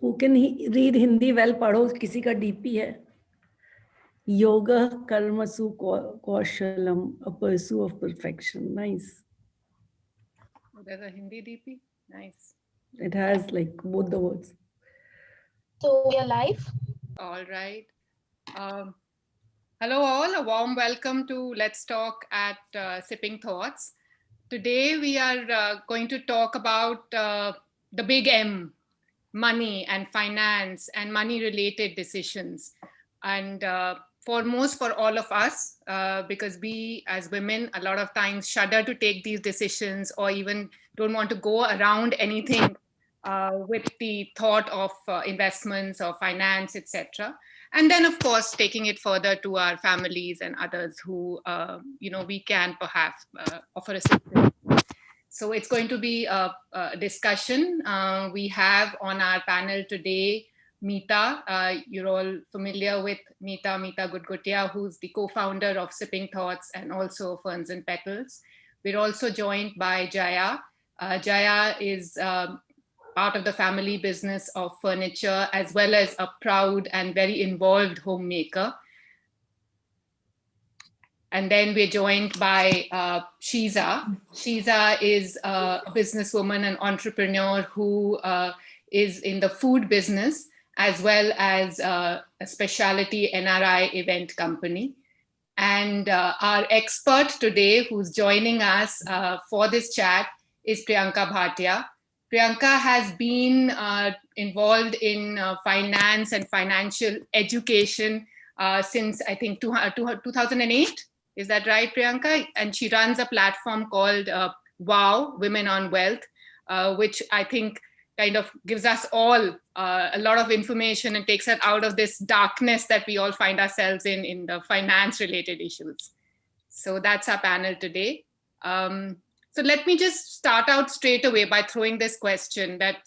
Who can read Hindi well? पढ़ो किसी का DP है. Yoga karmasu kaushalam, a pursuit of perfection. Nice. There's a Hindi DP. Nice. It has like both the words. So we are live. All right. Hello all, a warm welcome to Let's Talk at Sipping Thoughts. Today we are going to talk about the big M, money and finance and money related decisions. And foremost for all of us, because we as women a lot of times shudder to take these decisions or even don't want to go around anything with the thought of investments or finance, etc. And then, of course, taking it further to our families and others who, we can perhaps offer assistance. So it's going to be a discussion. We have on our panel today, Meeta. You're all familiar with Meeta Gutgutia, who's the co-founder of Sipping Thoughts and also Ferns and Petals. We're also joined by Jaya. Jaya is part of the family business of furniture, as well as a proud and very involved homemaker. And then we're joined by Shiza. Shiza is a businesswoman and entrepreneur who is in the food business, as well as a specialty NRI event company. And our expert today who's joining us for this chat is Priyanka Bhatia. Priyanka has been involved in finance and financial education since, I think, 2008. Is that right, Priyanka? And she runs a platform called WOW, Women on Wealth, which I think kind of gives us all a lot of information and takes us out of this darkness that we all find ourselves in the finance-related issues. So that's our panel today. So let me just start out straight away by throwing this question that,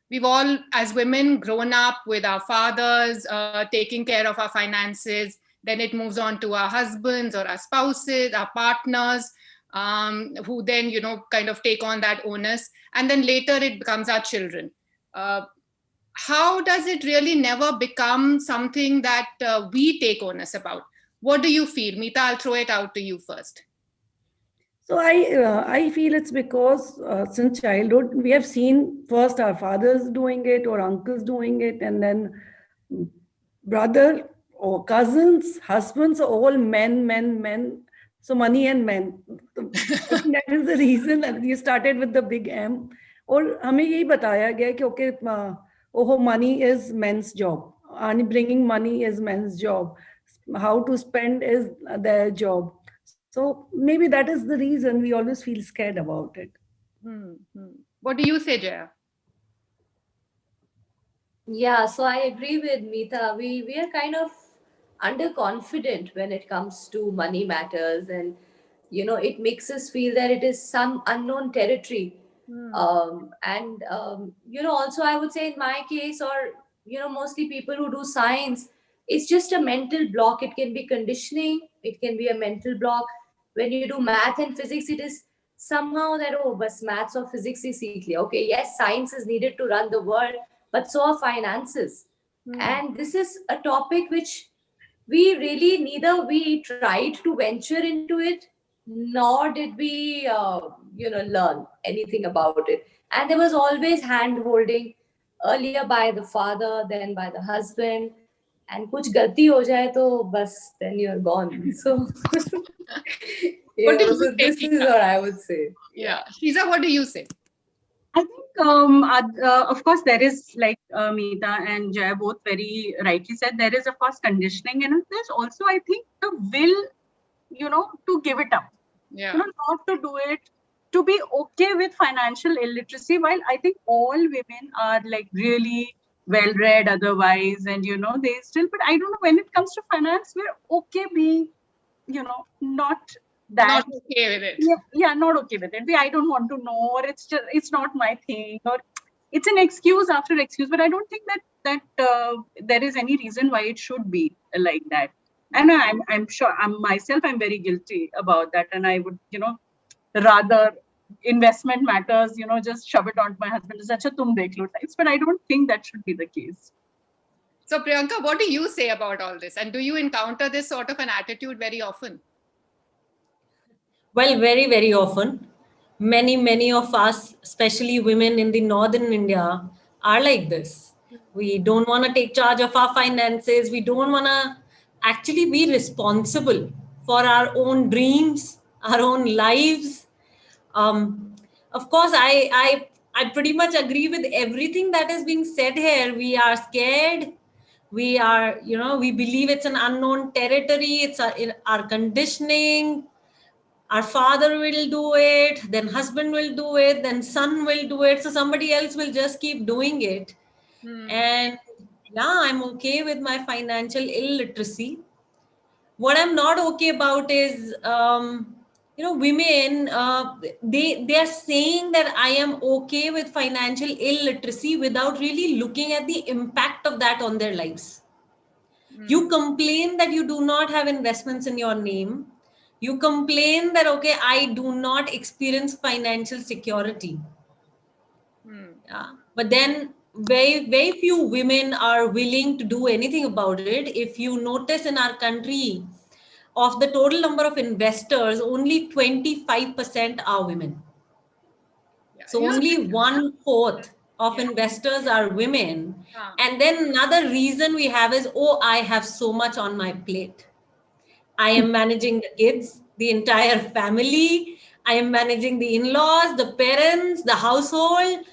we've all, as women, grown up with our fathers taking care of our finances. Then it moves on to our husbands or our spouses, our partners, who then, kind of take on that onus. And then later it becomes our children. How does it really never become something that we take onus about? What do you feel? Meeta, I'll throw it out to you first. So I feel it's because since childhood, we have seen first our fathers doing it or uncles doing it, and then brother or cousins, husbands, all men. So money and men. I think that is the reason that you started with the big M. और हमें यही बताया गया कि okay, money is men's job. And bringing money is men's job. How to spend is their job. So maybe that is the reason we always feel scared about it. What do you say, Jaya? Yeah, so I agree with Meeta. We are kind of underconfident when it comes to money matters, and it makes us feel that it is some unknown territory. Also I would say in my case, or mostly people who do science, it's just a mental block. It can be conditioning, it can be a mental block. When you do math and physics, it is somehow that, oh, bas maths or physics is seekh liya. Okay, yes, science is needed to run the world, but so are finances. And this is a topic which we really, neither we tried to venture into it, nor did we learn anything about it. And there was always hand holding, earlier by the father, then by the husband, and kuch galti ho jaye to bas, then you're gone. So so this is what I would say. Yeah. Shiza, what do you say? I think, of course, there is, like Meeta and Jaya both very rightly said, there is, of course, conditioning. And there's also, I think, the will, to give it up. Yeah. Not to do it, to be okay with financial illiteracy, while I think all women are like really well-read otherwise, and, they still, but I don't know, when it comes to finance, we're okay being, not that. Not okay with it. Yeah, not okay with it. I don't want to know, or it's not my thing, or it's an excuse after excuse. But I don't think that there is any reason why it should be like that. And I'm sure I'm very guilty about that, and I would rather investment matters, just shove it on my husband. It's such a tum dekh lo types, but I don't think that should be the case. So Priyanka, what do you say about all this? And do you encounter this sort of an attitude very often? Well, very, very often. Many of us, especially women in the northern India, are like this. We don't want to take charge of our finances. We don't want to actually be responsible for our own dreams, our own lives. Of course, I pretty much agree with everything that is being said here. We are scared. We are, we believe it's an unknown territory. It's our conditioning. Our father will do it, then husband will do it, then son will do it. So somebody else will just keep doing it. And yeah, I'm okay with my financial illiteracy. What I'm not okay about is, women, they are saying that I am okay with financial illiteracy without really looking at the impact of that on their lives. You complain that you do not have investments in your name. You complain that, okay, I do not experience financial security. Yeah. But then very, very few women are willing to do anything about it. If you notice in our country, of the total number of investors, only 25% are women. Yeah. So only 1/4 of investors are women. And then another reason we have is, oh, I have so much on my plate. I am managing the kids, the entire family. I am managing the in-laws, the parents, the household.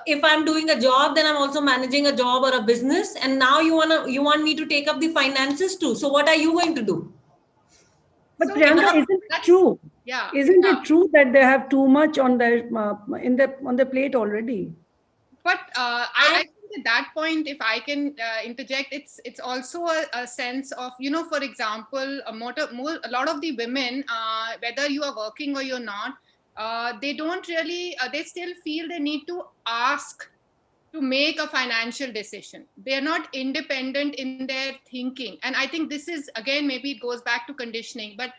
If I'm doing a job, then I'm also managing a job or a business. And now you want me to take up the finances too. So what are you going to do? But so, Priyanka, isn't it true? Yeah. Isn't it true that they have too much on their on the plate already? But I think at that point, if I can interject, it's also a sense of, for example, a lot of the women, whether you are working or you're not, they don't really, they still feel they need to ask to make a financial decision. They're not independent in their thinking. And I think this is, again, maybe it goes back to conditioning. But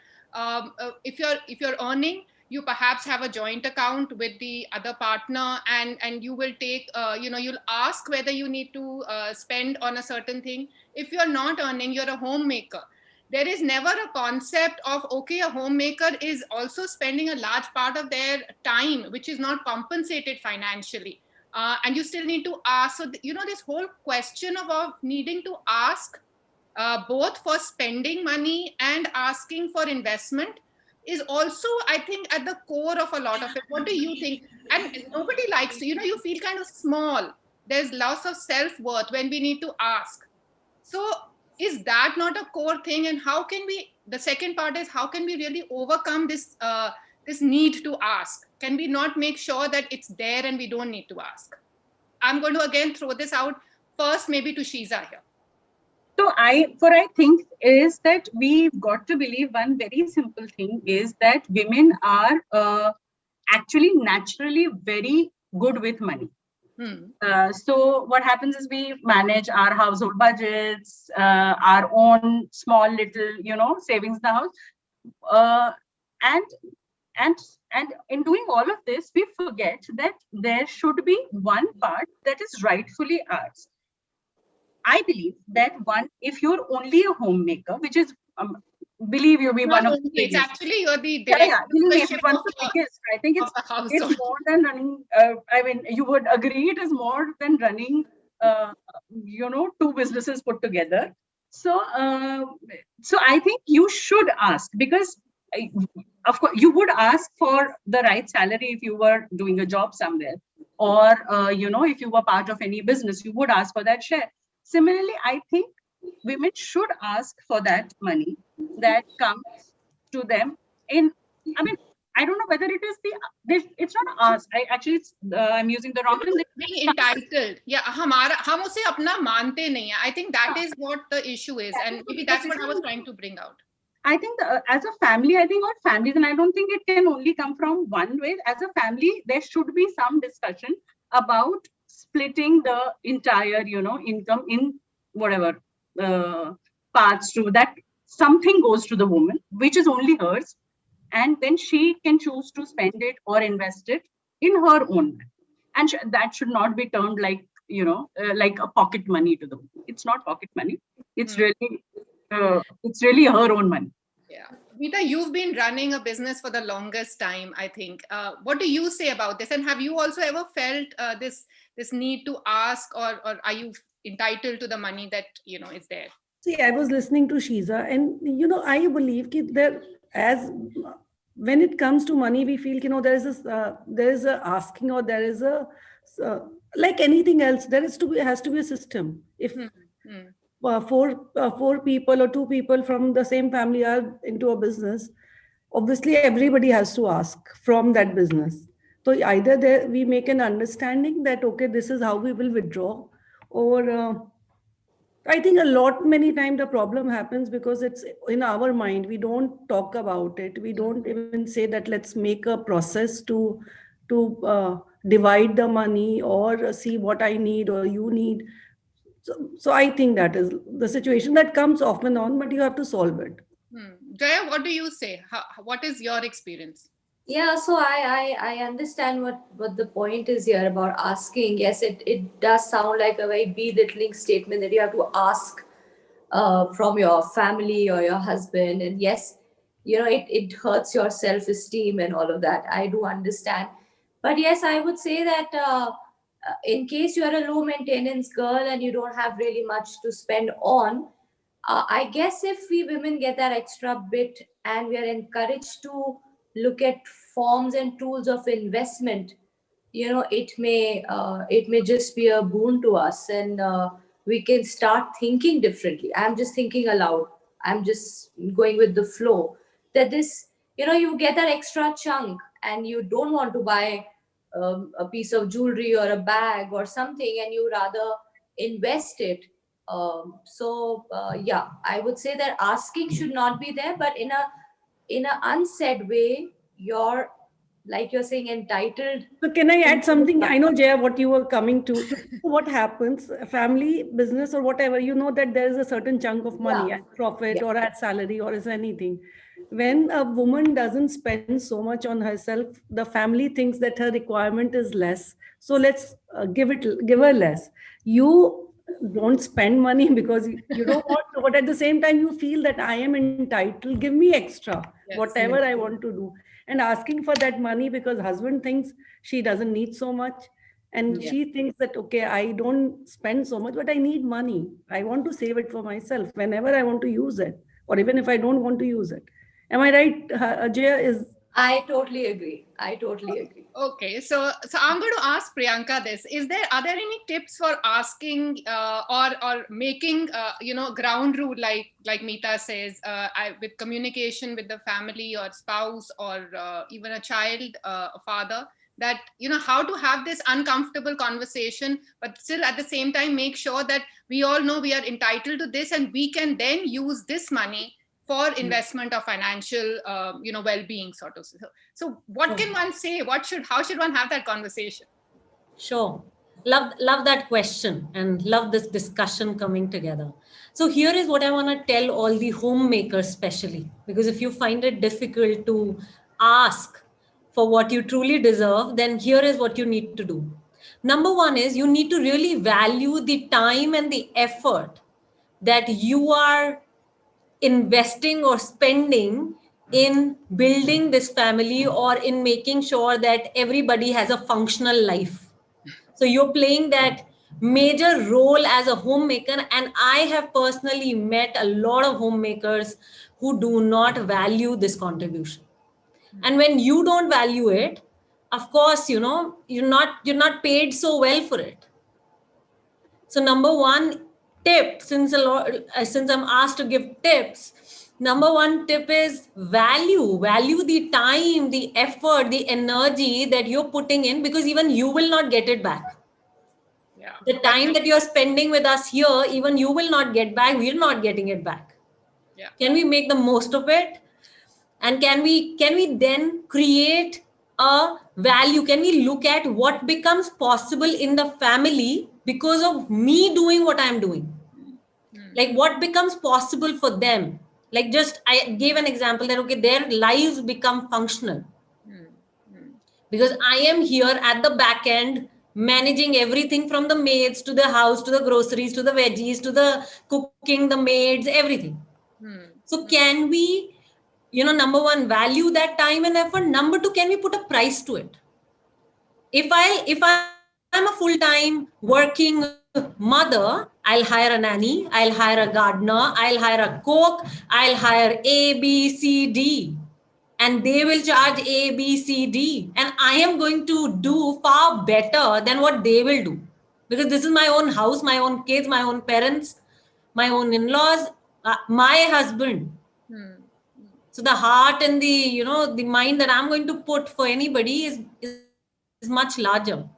if you're earning, you perhaps have a joint account with the other partner, and you will take, you'll ask whether you need to spend on a certain thing. If you're not earning, you're a homemaker. There is never a concept of, okay, a homemaker is also spending a large part of their time, which is not compensated financially. And you still need to ask. So, this whole question of needing to ask both for spending money and asking for investment is also, I think, at the core of a lot of it. What do you think? And nobody likes to, you feel kind of small. There's loss of self-worth when we need to ask. So is that not a core thing? And how can we, the second part is, how can we really overcome this need to ask? Can we not make sure that it's there and we don't need to ask? I'm going to again throw this out first, maybe to Shiza here. So I think is that we've got to believe one very simple thing is that women are actually naturally very good with money. So what happens is we manage our household budgets, our own small little, savings in the house. And in doing all of this, we forget that there should be one part that is rightfully ours. I believe that if you're only a homemaker, which is, believe you me, one of the biggest. It's actually you're the direct one of the biggest. I think it's more than running. You would agree it is more than running, two businesses put together. So I think you should ask, because of course you would ask for the right salary if you were doing a job somewhere, or if you were part of any business, you would ask for that share. Similarly, I think women should ask for that money that comes to them I don't know whether it is it's not ask. I'm using the wrong term. Being entitled. Yeah, हम उसे अपना मानते नहीं है. I think that is what the issue is, and maybe that's what I was trying to bring out. I think as a family, I think what families, and I don't think it can only come from one way. As a family, there should be some discussion about splitting the entire, income in whatever parts, to that something goes to the woman, which is only hers, and then she can choose to spend it or invest it in her own manner. And that should not be termed like, like a pocket money to the woman. It's not pocket money. It's really her own money. Yeah. Meeta, you've been running a business for the longest time, I think. What do you say about this? And have you also ever felt this need to ask, or are you entitled to the money that, is there? See, I was listening to Shiza, and I believe that when it comes to money, we feel there is a asking, or there is a like anything else. Has to be a system. If four people or two people from the same family are into a business, obviously everybody has to ask from that business. So either we make an understanding that okay, this is how we will withdraw, or I think many times the problem happens because it's in our mind. We don't talk about it. We don't even say that let's make a process to divide the money or see what I need or you need. So I think that is the situation that comes off and on, but you have to solve it. Jaya, what do you say? What is your experience? Yeah, so I understand what the point is here about asking. Yes, it does sound like a very belittling statement that you have to ask from your family or your husband. And yes, it hurts your self-esteem and all of that. I do understand. But yes, I would say that in case you're a low maintenance girl and you don't have really much to spend on, I guess if we women get that extra bit and we are encouraged to look at forms and tools of investment, it may just be a boon to us, and we can start thinking differently. I'm just thinking aloud. I'm just going with the flow. That this, you get that extra chunk and you don't want to buy a piece of jewelry or a bag or something, and you rather invest it. Yeah, I would say that asking should not be there, but in a unsaid way, you're, like you're saying, entitled. So can I add something? I know, Jaya, what you were coming to. What happens, a family business or whatever, that there is a certain chunk of money as profit or as salary or as anything. When a woman doesn't spend so much on herself, the family thinks that her requirement is less. So let's give her less. You don't spend money because you don't want to, but at the same time, you feel that I am entitled. Give me extra, whatever I want to do. And asking for that money because husband thinks she doesn't need so much, and she thinks that okay, I don't spend so much, but I need money. I want to save it for myself whenever I want to use it, or even if I don't want to use it. Am I right, Ajay? I totally agree. Okay, so I'm going to ask Priyanka this: are there any tips for asking or making ground rule, like Meeta says, with communication with the family or spouse or even a child, a father, that how to have this uncomfortable conversation, but still at the same time make sure that we all know we are entitled to this and we can then use this money for investment or financial well-being, sort of. So what can one say? How should one have that conversation? Sure. Love that question and love this discussion coming together. So here is what I want to tell all the homemakers, especially because if you find it difficult to ask for what you truly deserve, then here is what you need to do. Number one is you need to really value the time and the effort that you are investing or spending in building this family or in making sure that everybody has a functional life. So you're playing that major role as a homemaker. And I have personally met a lot of homemakers who do not value this contribution. And when you don't value it, of course, you're not paid so well for it. So number one tip, since I'm asked to give tips, number one tip is value the time, the effort, the energy that you're putting in, because even you will not get it back. Yeah. The time that you're spending with us here, even you will not get back. We're not getting it back. Yeah. Can we make the most of it? And can we then create a value? Can we look at what becomes possible in the family because of me doing what I'm doing? Like what becomes possible for them? Like just, I gave an example that, okay, their lives become functional. Because I am here at the back end, managing everything from the maids to the house, to the groceries, to the veggies, to the cooking, the maids, everything. So can we, number one, value that time and effort? Number two, can we put a price to it? If I'm a full-time working mother, I'll hire a nanny, I'll hire a gardener, I'll hire a cook, I'll hire A, B, C, D. And they will charge A, B, C, D. And I am going to do far better than what they will do. Because this is my own house, my own kids, my own parents, my own in-laws, my husband. So the heart and the, the mind that I'm going to put for anybody is much larger.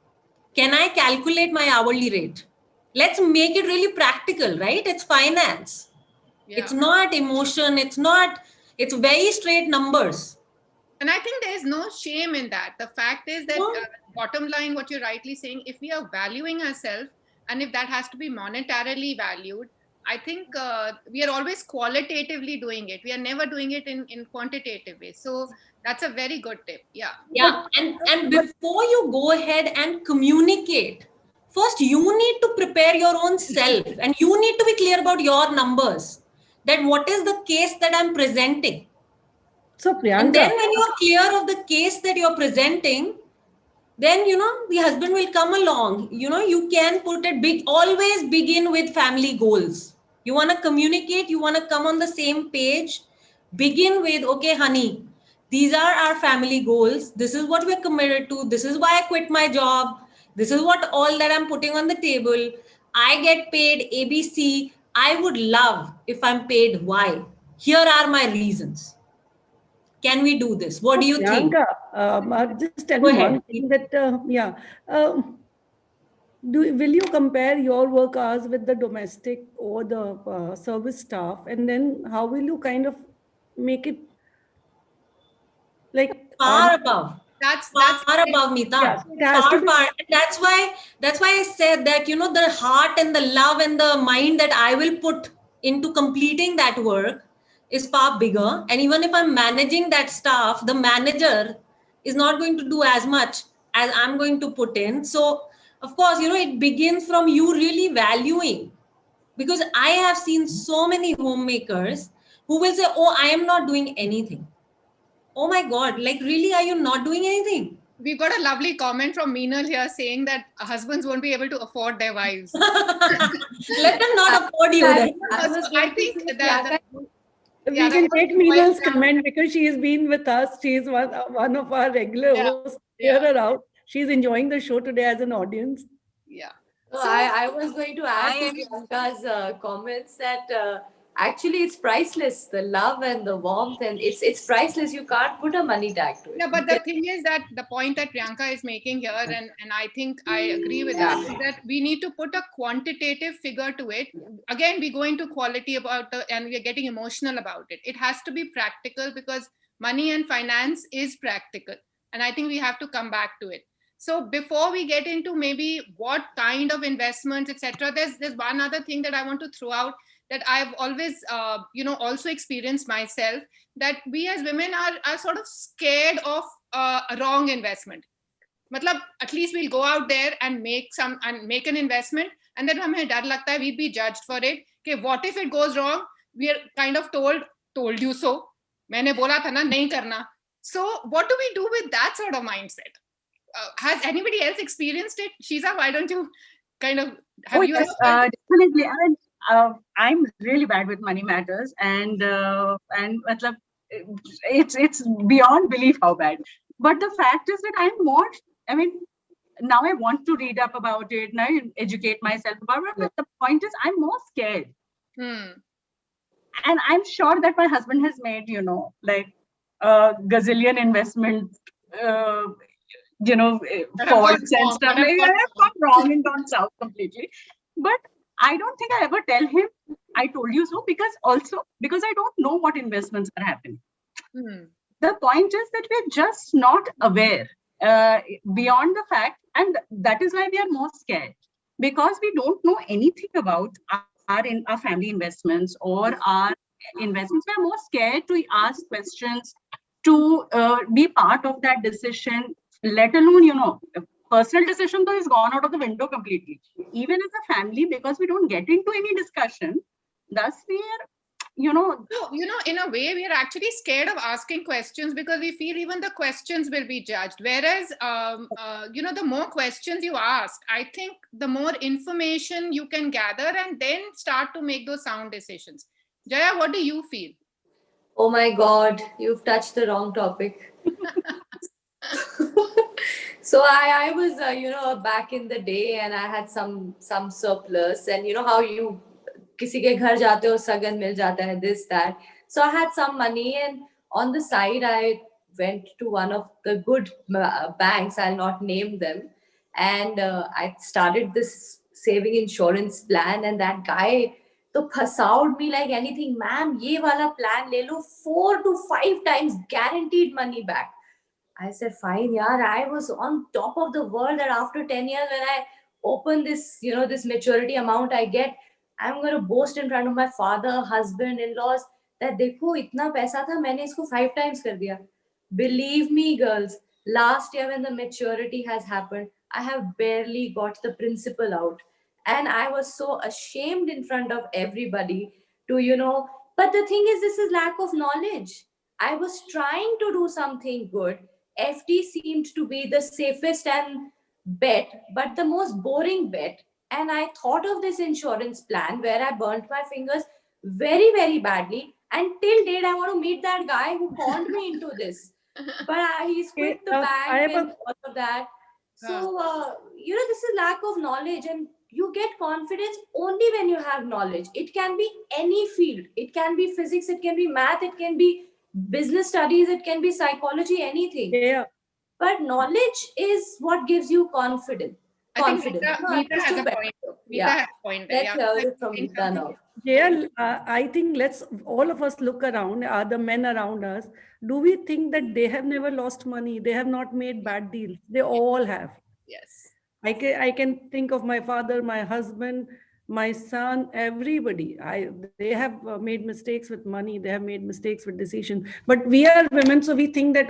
Can I calculate my hourly rate? Let's make it really practical, right? It's finance. It's not emotion. It's very straight numbers. And I think there's no shame in that. The fact is that bottom line, what you're rightly saying, if we are valuing ourselves, and if that has to be monetarily valued, I think we are always qualitatively doing it. We are never doing it in quantitative ways. So that's a very good tip. Yeah. Yeah. And before you go ahead and communicate, first you need to prepare your own self and you need to be clear about your numbers. That what is the case that I'm presenting. So Priyanka, and then when you're clear of the case that you're presenting, then, the husband will come along. You can put it big, always begin with family goals. You want to communicate, you want to come on the same page, begin with, okay, honey, these are our family goals. This is what we're committed to. This is why I quit my job. This is what all that I'm putting on the table. I get paid ABC. I would love if I'm paid Y. Here are my reasons. Can we do this? What do you think? Just tell me one thing that, will you compare your work hours with the domestic or the service staff? And then how will you kind of make it like far above? That's far above, Meeta. Yeah, it has to be. Far. That's why I said that, the heart and the love and the mind that I will put into completing that work is far bigger. And even if I'm managing that staff, the manager is not going to do as much as I'm going to put in. So of course, it begins from you really valuing. Because I have seen so many homemakers who will say, oh, I am not doing anything. Oh my God, like really, are you not doing anything? We've got a lovely comment from Meenal here saying that husbands won't be able to afford their wives. Let them not afford you. I think that we can take Meenal's comment because she has been with us. She is one of our regular hosts. Hear her out. She's enjoying the show today as an audience. Yeah. So I was going to add to Priyanka's comments that actually it's priceless. The love and the warmth, and it's priceless. You can't put a money tag to it. Yeah, but the thing is that the point that Priyanka is making here, and I think I agree with that, is that we need to put a quantitative figure to it. Again, we go into quality and we are getting emotional about it. It has to be practical because money and finance is practical. And I think we have to come back to it. So before we get into maybe what kind of investments, etc., there's one other thing that I want to throw out that I've always, also experienced myself, that we as women are sort of scared of a wrong investment. Matlab, at least we'll go out there and make an investment, and then hame dar lagta hai we'd be judged for it. Okay, what if it goes wrong? We are kind of told you so. Maine bola tha na, nahi karna. So what do we do with that sort of mindset? Has anybody else experienced it? Shiza, why don't you kind of have you? Yes, definitely. I'm really bad with money matters, and it's beyond belief how bad. But the fact is that I'm more. I mean, now I want to read up about it. Now I educate myself about it. But the point is, I'm more scared. And I'm sure that my husband has made, like gazillion investment. Faults and stuff. I've gone wrong and gone south completely. But I don't think I ever tell him I told you so, because I don't know what investments are happening. The point is that we're just not aware beyond the fact, and that is why we are more scared, because we don't know anything about our family investments or our investments. We're more scared to ask questions, to be part of that decision, let alone, personal decision though is gone out of the window completely. Even as a family, because we don't get into any discussion, thus we are, So, in a way, we are actually scared of asking questions because we feel even the questions will be judged. Whereas, the more questions you ask, I think the more information you can gather and then start to make those sound decisions. Jaya, what do you feel? Oh my God, you've touched the wrong topic. So I was back in the day, and I had some surplus, and you know how you किसी के घर जाते हो सगन मिल जाता है, this that. So I had some money, and on the side I went to one of the good banks, I'll not name them, and I started this saving insurance plan, and that guy तो फसाउड me like anything. Ma'am, ये वाला plan ले लो, 4 to 5 times guaranteed money back. I said, fine, yaar. I was on top of the world that after 10 years, when I open this, this maturity amount I get, I'm going to boast in front of my father, husband, in-laws that देखो इतना पैसा था, मैंने इसको 5 times कर दिया. Believe me, girls, last year when the maturity has happened, I have barely got the principal out. And I was so ashamed in front of everybody to. But the thing is, this is lack of knowledge. I was trying to do something good. FD seemed to be the safest and bet, but the most boring bet. And I thought of this insurance plan where I burnt my fingers very, very badly. And till date, I want to meet that guy who conned me into this. But he's quit the bank and all of that. So, this is lack of knowledge, and you get confidence only when you have knowledge. It can be any field. It can be physics, it can be math, it can be business studies, it can be psychology, anything. Yeah. But knowledge is what gives you confidence. I think Meeta has a point. Meeta has a point. Let's hear it from Meeta now. Yeah, I think let's all of us look around, the men around us. Do we think that they have never lost money? They have not made bad deals. They all have. Yes. I can think of my father, my husband, my son, everybody. They have made mistakes with money. They have made mistakes with decision. But we are women, so we think that,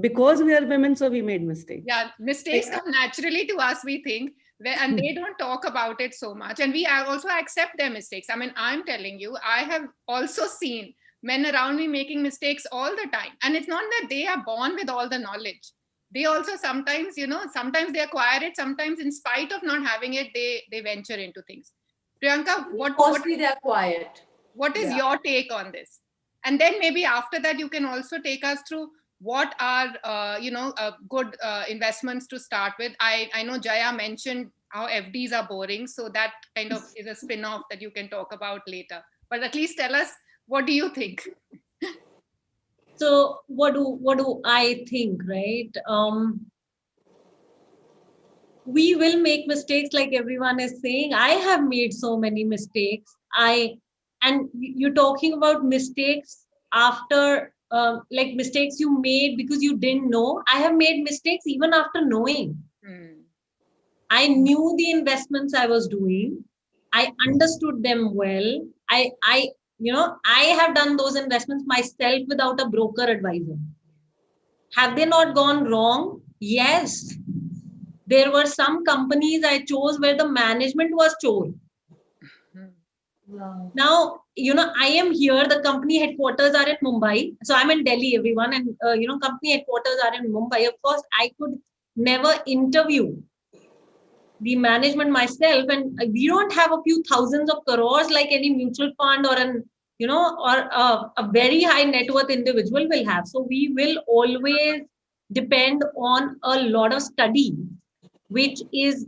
because we are women, so we made mistakes. Yeah, mistakes come naturally to us, we think, and they don't talk about it so much. And we also accept their mistakes. I mean, I'm telling you, I have also seen men around me making mistakes all the time. And it's not that they are born with all the knowledge. They also sometimes, sometimes they acquire it, sometimes in spite of not having it, they venture into things. Priyanka, mostly they are quiet. What is your take on this? And then maybe after that, you can also take us through what are, good investments to start with. I know Jaya mentioned how FDs are boring. So that kind of is a spin-off that you can talk about later. But at least tell us, what do you think? So what do I think, right? We will make mistakes, like everyone is saying. I have made so many mistakes. And you're talking about mistakes after, like mistakes you made because you didn't know. I have made mistakes even after knowing. I knew the investments I was doing. I understood them well. I have done those investments myself without a broker advisor. Have they not gone wrong? Yes. There were some companies I chose where the management was chore. Wow. Now, I am here. The company headquarters are in Mumbai. So I'm in Delhi, everyone. And, company headquarters are in Mumbai. Of course, I could never interview the management myself. And we don't have a few thousands of crores like any mutual fund or a very high net worth individual will have. So we will always depend on a lot of study, which is,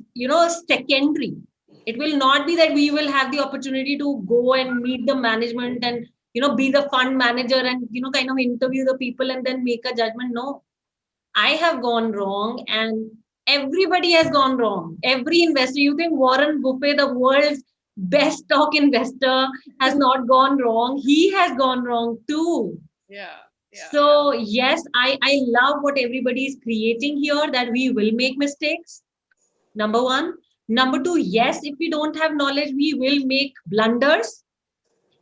secondary. It will not be that we will have the opportunity to go and meet the management and, be the fund manager and, kind of interview the people and then make a judgment. No, I have gone wrong and everybody has gone wrong. Every investor, you think Warren Buffett, the world's best stock investor, has not gone wrong. He has gone wrong too. Yeah. So yes, I love what everybody is creating here, that we will make mistakes. Number one. Number two, yes, if we don't have knowledge, we will make blunders.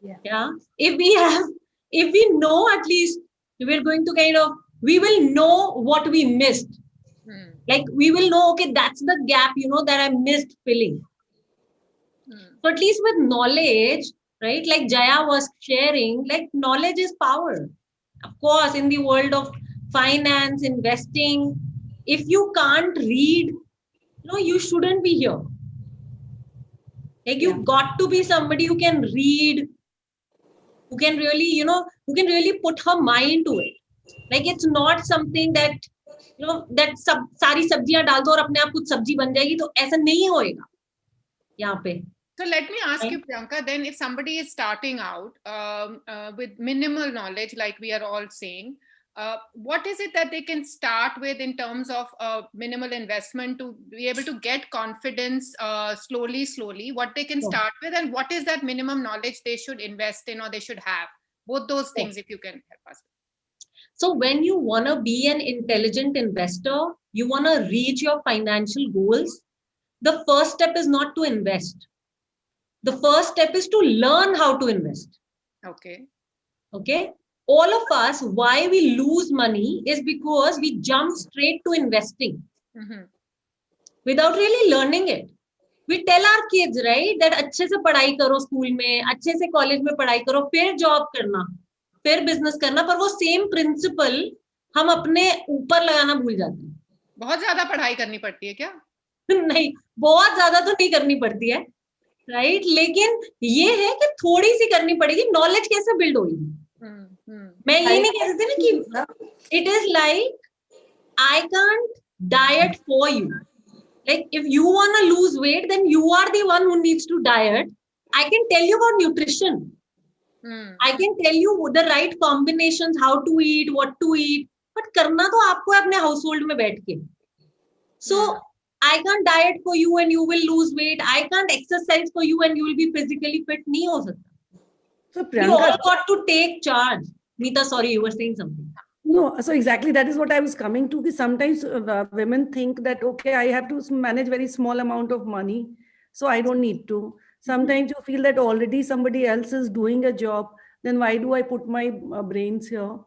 Yeah. If we know, at least we're going to we will know what we missed. Like we will know, okay, that's the gap, that I missed filling. So at least with knowledge, right? Like Jaya was sharing, like knowledge is power. Of course, in the world of finance, investing, if you can't read, you shouldn't be here. Like you've got to be somebody who can read, who can really, who can really put her mind to it. Like it's not something that, that सारी सब्जियां डाल दो और अपने आप कुछ सब्जी बन जाएगी, तो ऐसा नहीं होएगा यहाँ पे. So let me ask you, Priyanka, then if somebody is starting out with minimal knowledge, like we are all saying, what is it that they can start with in terms of minimal investment to be able to get confidence slowly, what they can start with, and what is that minimum knowledge they should invest in or they should have? Both those things, if you can help us. So when you want to be an intelligent investor, you want to reach your financial goals, the first step is not to invest. The first step is to learn how to invest. Okay. Okay. All of us, why we lose money is because we jump straight to investing without really learning it. We tell our kids, right, that अच्छे से पढ़ाई करो school में, अच्छे से college में पढ़ाई करो, फिर जॉब करना, फिर बिजनेस करना, पर वो सेम प्रिंसिपल हम अपने ऊपर लगाना भूल जाते हैं. बहुत ज्यादा पढ़ाई करनी पड़ती है क्या? नहीं, बहुत ज्यादा तो नहीं करनी पड़ती है, राइट? लेकिन ये है कि थोड़ी सी करनी पड़ेगी. नॉलेज कैसे बिल्ड होगी? मैं ये नहीं कह सकती ना कि it is like I can't diet for you. Like if you want to lose weight, then you are the one who needs to diet. I can tell you about nutrition. I can tell you the right combinations, how to eat, what to eat. But करना तो आपको है अपने household में बैठ के. So I can't diet for you and you will lose weight. I can't exercise for you and you will be physically fit. नहीं हो सकता. So You Priyanka, all got to take charge. Meeta, sorry, you were saying something. no, so exactly that is what I was coming to. Sometimes women think that, okay, I have to manage very small amount of money, so I don't need to. Sometimes you feel that already somebody else is doing a job, then why do I put my brains here?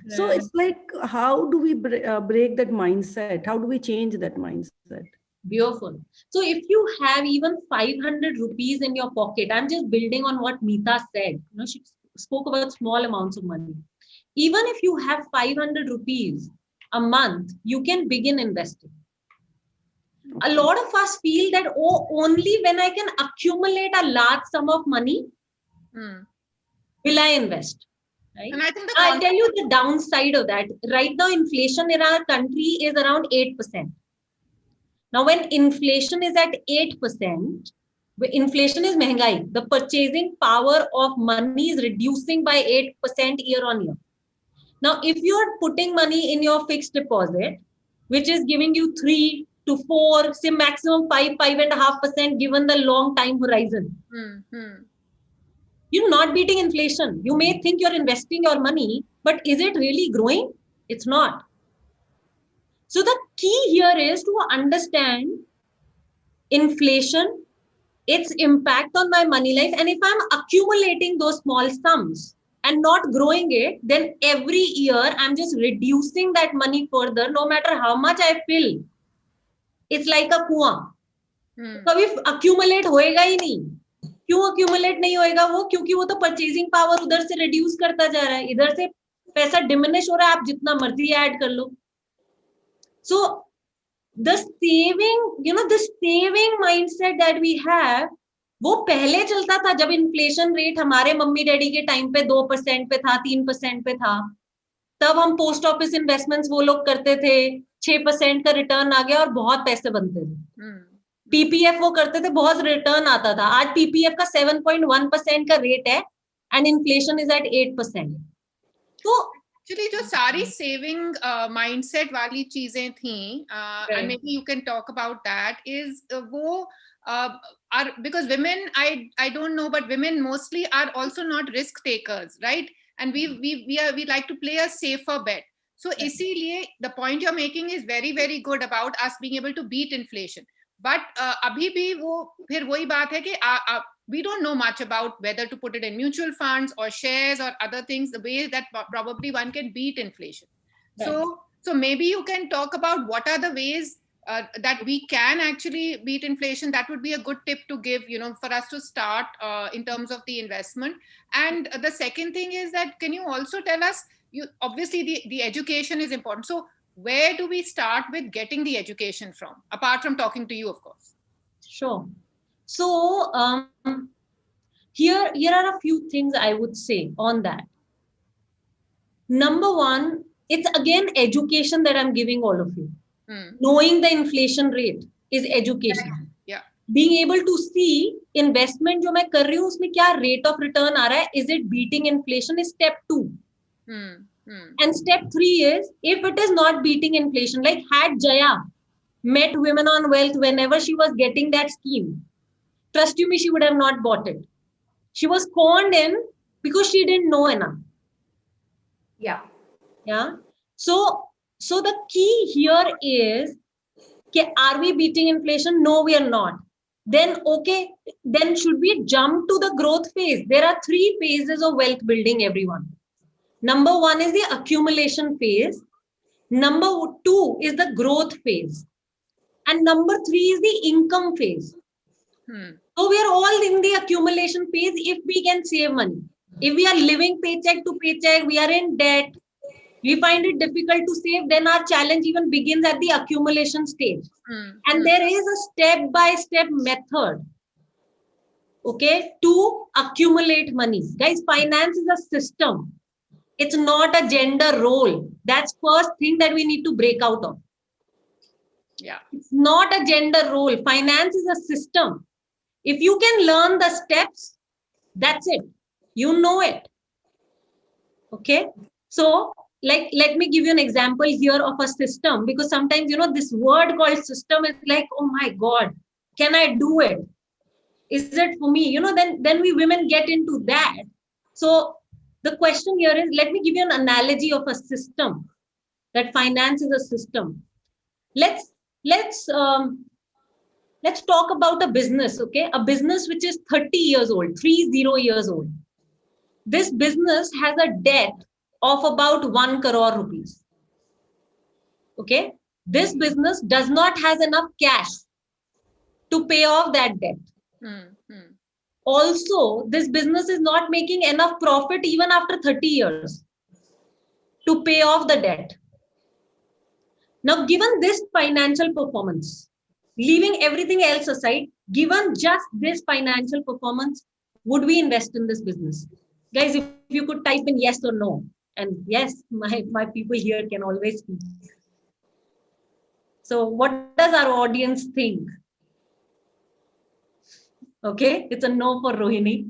So it's like, how do we break that mindset? How do we change that mindset? Beautiful. So if you have even 500 rupees in your pocket, I'm just building on what Meeta said. She spoke about small amounts of money. Even if you have 500 rupees a month, you can begin investing. A lot of us feel that, oh, only when I can accumulate a large sum of money, will I invest. Right? And I think I'll tell you the downside of that. Right now, inflation in our country is around 8%. Now, when inflation is at 8%, inflation is mehengai. The purchasing power of money is reducing by 8% year on year. Now, if you're putting money in your fixed deposit, which is giving you 3 to 4, say maximum 5.5% given the long time horizon, you're not beating inflation. You may think you're investing your money, but is it really growing? It's not. So the key here is to understand inflation, its impact on my money life. And if I'm accumulating those small sums and not growing it, then every year I'm just reducing that money further, no matter how much I fill. It's like a कुआं. कभी accumulate होएगा ही नहीं. क्यों accumulate नहीं होएगा वो? क्योंकि वो तो purchasing power उधर से reduce करता जा रहा है. इधर से पैसा diminish हो रहा है, आप जितना मर्जी add कर लो. So the saving mindset that we have, वो पहले चलता था जब इन्फ्लेशन रेट हमारे मम्मी डैडी के टाइम पे 2% पे था, 3% पे था. तब हम पोस्ट ऑफिस इन्वेस्टमेंट्स वो लोग करते थे, 6% का रिटर्न आ गया और बहुत पैसे बनते थे. पीपीएफ वो करते थे, बहुत रिटर्न आता था. आज पीपीएफ का 7.1% का रेट है एंड इन्फ्लेशन इज एट 8%. तो एक्चुअली जो सारी सेविंग माइंडसेट वाली चीजें थी, and may be you can talk about that, is वो are because women, I don't know, but women mostly are also not risk takers, right? And we like to play a safer bet. So इसीलिए the point you're making is very very good about us being able to beat inflation. But अभी भी वो फिर वही बात है कि we don't know much about whether to put it in mutual funds or shares or other things, the way that probably one can beat inflation. Right. So maybe you can talk about what are the ways that we can actually beat inflation. That would be a good tip to give, for us to start in terms of the investment. And the second thing is that, can you also tell us, obviously the education is important. So where do we start with getting the education from, apart from talking to you, of course? Sure. So here are a few things I would say on that. Number one, it's again education that I'm giving all of you. Knowing the inflation rate is education. Yeah. Being able to see investment जो मैं कर रही हूँ उसमें क्या rate of return आ रहा है, is it beating inflation, is step 2. And step 3 is, if it is not beating inflation, like had Jaya met Women on Wealth whenever she was getting that scheme, trust you me, she would have not bought it. She was conned in because she didn't know enough. Yeah. So the key here is, are we beating inflation? No, we are not. Then should we jump to the growth phase? There are 3 phases of wealth building, everyone. Number 1 is the accumulation phase. Number 2 is the growth phase. And number 3 is the income phase. So we are all in the accumulation phase if we can save money. If we are living paycheck to paycheck, we are in debt, we find it difficult to save, then our challenge even begins at the accumulation stage. And there is a step-by-step method, to accumulate money. Guys, finance is a system. It's not a gender role. That's first thing that we need to break out of. Yeah. It's not a gender role. Finance is a system. If you can learn the steps, that's it. You know it. Okay. So, let me give you an example here of a system, because sometimes, this word called system is like, oh my God, can I do it? Is it for me? Then we women get into that. So the question here is, let me give you an analogy of a system, that finance is a system. Let's talk about a business, okay? A business which is 30 years old, 30 years old. This business has a debt of about 1 crore rupees. Okay? This business does not have enough cash to pay off that debt. Also, this business is not making enough profit even after 30 years to pay off the debt. Now, given this financial performance, leaving everything else aside, given just this financial performance, would we invest in this business? Guys, if you could type in yes or no. And yes, my people here can always speak. So what does our audience think? Okay, it's a no for Rohini.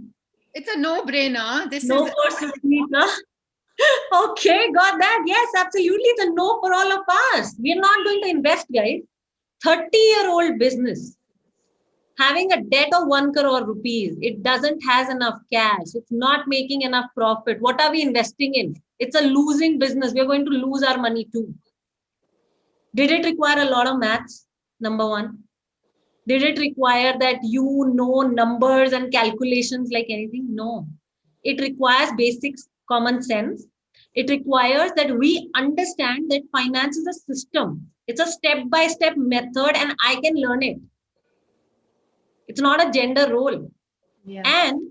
It's a no-brainer. No for Susmita. Okay, got that. Yes, absolutely. It's a no for all of us. We're not going to invest, guys. 30-year-old business having a debt of 1 crore rupees. It doesn't have enough cash. It's not making enough profit. What are we investing in? It's a losing business. We're going to lose our money too. Did it require a lot of maths? Number 1. Did it require that you know numbers and calculations like anything? No. It requires basics, common sense. It requires that we understand that finance is a system. It's a step-by-step method and I can learn it. It's not a gender role. Yeah. And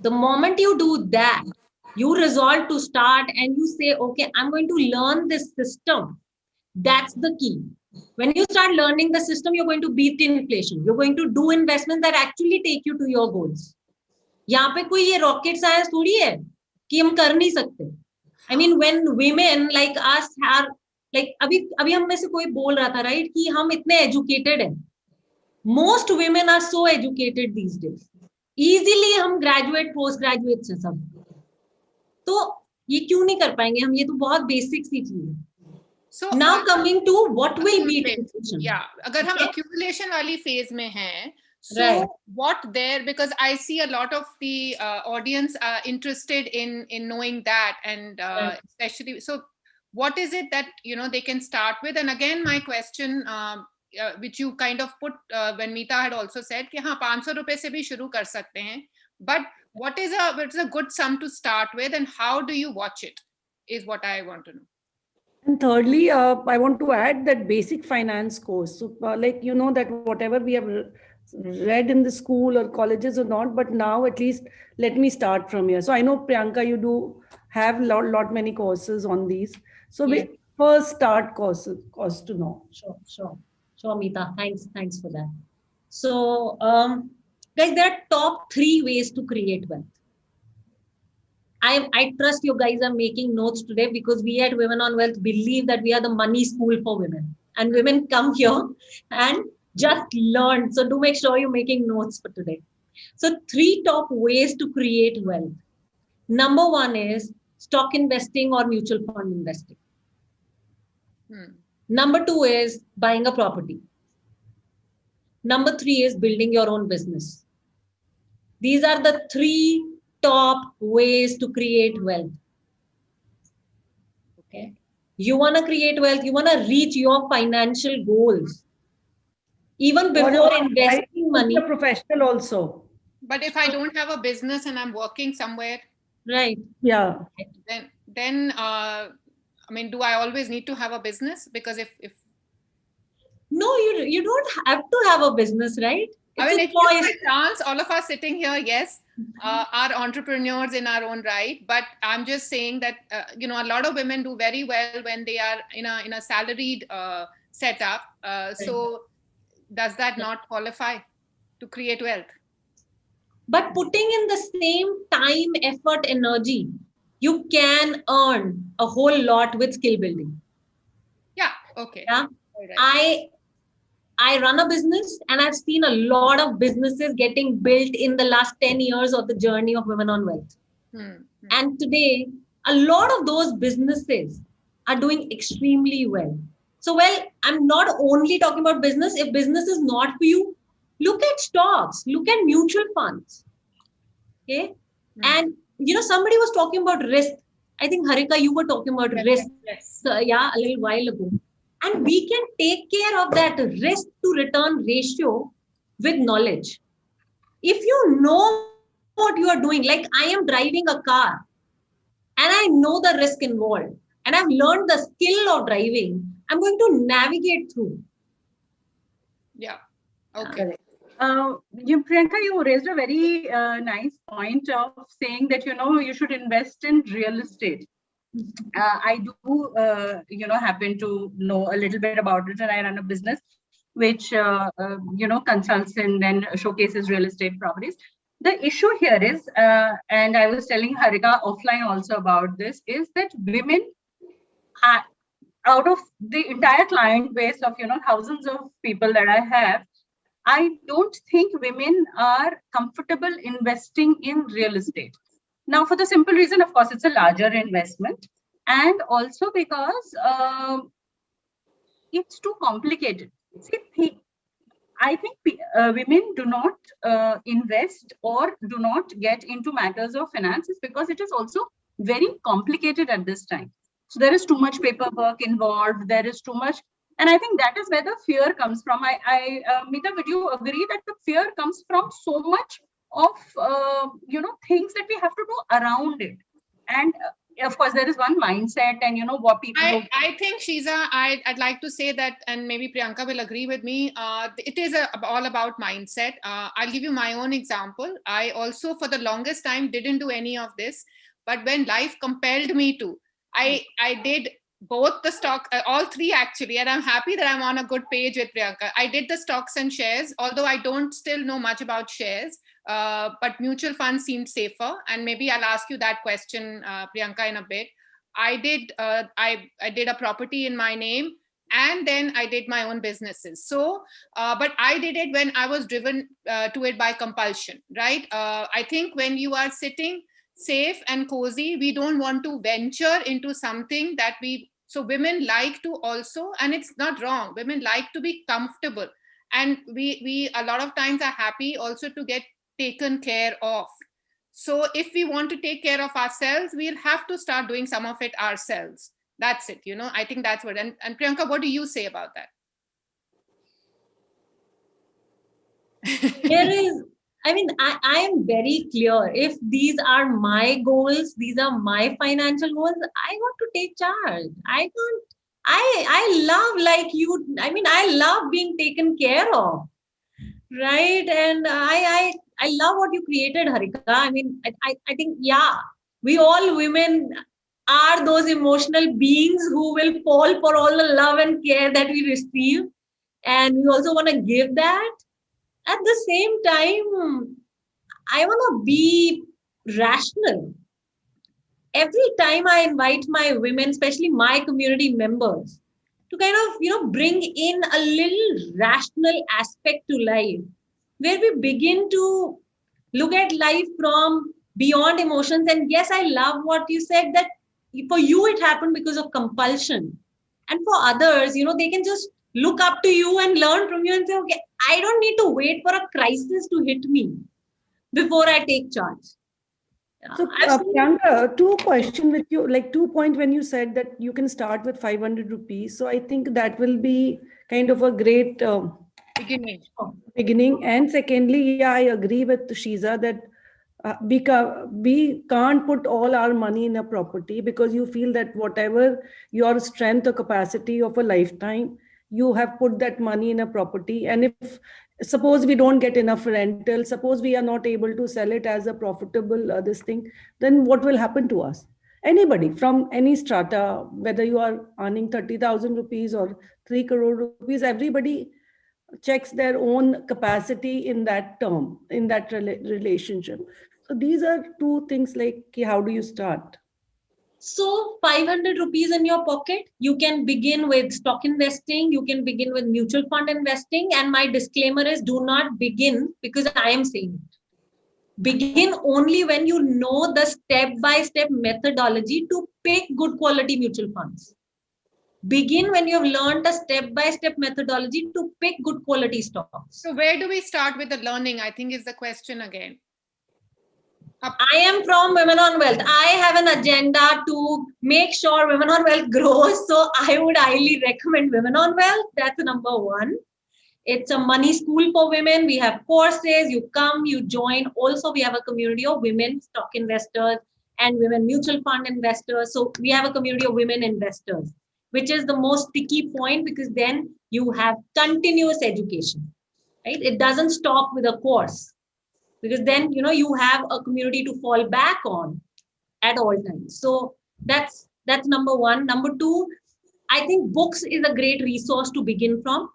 the moment you do that, you resolve to start and you say, okay, I'm going to learn this system. That's the key. When you start learning the system, you're going to beat inflation. You're going to do investments that actually take you to your goals. यहाँ पे कोई ये rocket science थोड़ी है कि हम कर नहीं सकते. I mean, when women like us are like अभी हम में से कोई बोल रहा था, right, कि हम इतने educated हैं. Most women are so educated these days. Easily हम graduate, post graduate से सब. तो ये क्यों नहीं कर पाएंगे हम? ये तो बहुत basic सी चीज है. So now coming to what will beat inflation. Yeah, अगर हम accumulation वाली phase में हैं, so what there, because I see a lot of the audience are interested in knowing that, and especially, so what is it that they can start with? And again, my question which you kind of put when Meeta had also said कि हाँ 500 रुपए से भी शुरू कर सकते हैं, but what's a good sum to start with, and how do you watch it is what I want to know. And thirdly, I want to add that basic finance course. So, like, that whatever we have read in the school or colleges or not, but now at least let me start from here. So I know, Priyanka, you do have lot many courses on these. So Yes. first start course to know. Sure, Meeta. Thanks for that. So, guys, there are top 3 ways to create wealth. I trust you guys are making notes today, because we at Women on Wealth believe that we are the money school for women, and women come here and just learn. So do make sure you're making notes for today. So 3 top ways to create wealth. Number 1 is stock investing or mutual fund investing. Number 2 is buying a property. Number 3 is building your own business. These are the 3 top ways to create wealth. Okay. You want to create wealth, you want to reach your financial goals. Even before investing money. A professional also. But if I don't have a business and I'm working somewhere, right? Yeah. Then I mean, do I always need to have a business? Because if no, you don't have to have a business, right? I mean, it's a chance. All of us sitting here, yes, are entrepreneurs in our own right. But I'm just saying that a lot of women do very well when they are in a salaried setup. So does that not qualify to create wealth? But putting in the same time, effort, energy, you can earn a whole lot with skill building. Yeah. Okay. Yeah. Right. I run a business, and I've seen a lot of businesses getting built in the last 10 years of the journey of Women on Wealth. And today, a lot of those businesses are doing extremely well. So, I'm not only talking about business. If business is not for you, look at stocks, look at mutual funds. Okay. And, somebody was talking about risk. I think, Harika, you were talking about risk. Yes. A little while ago. And we can take care of that risk to return ratio with knowledge. If you know what you are doing, like I am driving a car and I know the risk involved and I've learned the skill of driving, I'm going to navigate through. Yeah. Okay. Priyanka, you raised a very nice point of saying that, you should invest in real estate. I do, happen to know a little bit about it, and I run a business which, consults and then showcases real estate properties. The issue here is, and I was telling Harika offline also about this, is that women, out of the entire client base of, thousands of people that I have, I don't think women are comfortable investing in real estate. Now, for the simple reason, of course, it's a larger investment. And also because it's too complicated. See, I think women do not invest or do not get into matters of finances because it is also very complicated at this time. So there is too much paperwork involved. There is too much. And I think that is where the fear comes from. Meeta, would you agree that the fear comes from so much of, things that we have to do around it? And of course, there is one mindset and, what people do. I think, Shiza, I'd like to say that, and maybe Priyanka will agree with me, it is all about mindset. I'll give you my own example. I also, for the longest time, didn't do any of this. But when life compelled me to, I did both the stock, all 3 actually, and I'm happy that I'm on a good page with Priyanka. I did the stocks and shares, although I don't still know much about shares, but mutual funds seemed safer. And maybe I'll ask you that question, Priyanka, in a bit. I did a property in my name, and then I did my own businesses. So, but I did it when I was driven to it by compulsion, right? I think when you are sitting safe and cozy, we don't want to venture into something that so women like to also, and it's not wrong, women like to be comfortable, and we a lot of times are happy also to get taken care of. So if we want to take care of ourselves, we'll have to start doing some of it ourselves. That's it. I think that's what, and Priyanka, what do you say about that? There is, I mean, I am very clear. If these are my goals, these are my financial goals, I want to take charge. I don't, I love like you, I mean, I love being taken care of. Right. And I love what you created, Harika. I mean, I think, yeah, we all women are those emotional beings who will fall for all the love and care that we receive. And we also want to give that. At the same time, I want to be rational. Every time I invite my women, especially my community members, to kind of, bring in a little rational aspect to life, where we begin to look at life from beyond emotions. And yes, I love what you said, that for you, it happened because of compulsion. And for others, they can just look up to you and learn from you and say, okay, I don't need to wait for a crisis to hit me before I take charge. So, Priyanka, two questions with you, like 2 points when you said that you can start with 500 rupees. So I think that will be kind of a great beginning. And secondly, yeah, I agree with Shiza that we can't put all our money in a property, because you feel that whatever your strength or capacity of a lifetime, you have put that money in a property. And if suppose we don't get enough rental, suppose we are not able to sell it as a profitable this thing, then what will happen to us? Anybody from any strata, whether you are earning 30,000 rupees or 3 crore rupees, everybody checks their own capacity in that term, in that relationship. So these are two things, like how do you start? So 500 rupees in your pocket, you can begin with stock investing, you can begin with mutual fund investing. And my disclaimer is, do not begin because I am saying it. Begin only when you know the step-by-step methodology to pick good quality mutual funds. Begin when you've learned a step-by-step methodology to pick good quality stocks. So where do we start with the learning, I think is the question again. I am from Women on Wealth. I have an agenda to make sure Women on Wealth grows. So I would highly recommend Women on Wealth. That's number one. It's a money school for women. We have courses. You come, you join. Also, we have a community of women stock investors and women mutual fund investors. So we have a community of women investors, which is the most sticky point, because then you have continuous education, right? It doesn't stop with a course, because then, you have a community to fall back on at all times. So that's number one. Number two, I think books is a great resource to begin from.